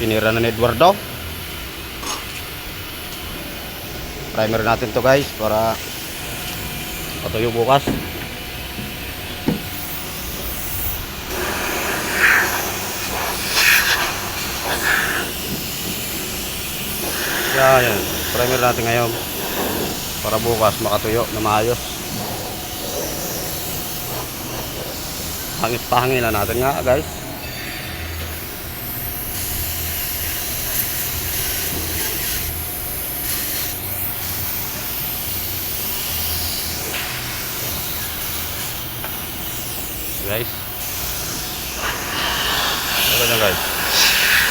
Tinira na ni Eduardo. Primer natin to guys para patuyo bukas. Yan. Primer natin ngayon para bukas makatuyo na maayos. Pahanginan natin nga guys. Guys, okay na guys,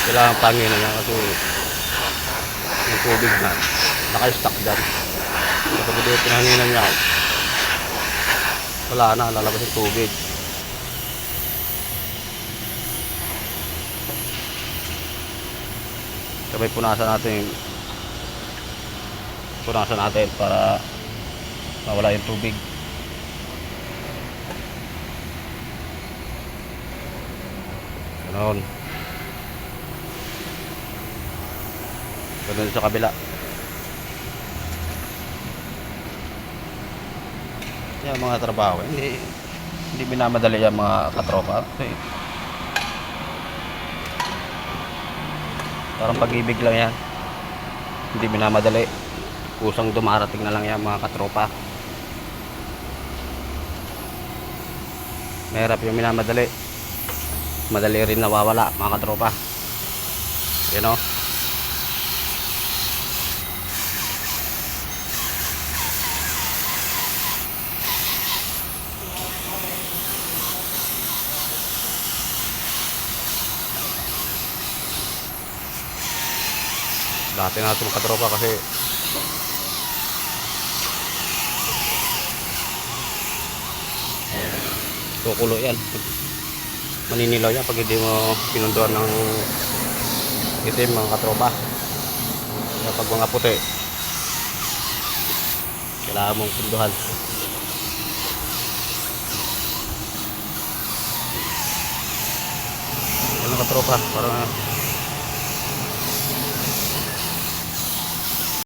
kailangan panginan niya kasi yung tubig na naka-stuck dyan. Kapag hindi pinahanginan niya, wala na, lalabas yung tubig. Sabay punasan natin para mawala yung tubig. Ganon. Ganon sa kabila. Yan mga trabaho. Hindi minamadali yan mga katropa. Parang pag-ibig lang yan. Hindi minamadali. Kusang dumarating na lang yan mga katropa. Mahirap yung minamadali. Madali rin nawawala mga katropa. Yan o. Dati natin mga katropa kasi kukulo yan. Maninilaw yan pag hindi mo pinunduan ng itim mga katropa. Kaya pag mga puti kailangan mong punduhan. Yan mga katropa, parang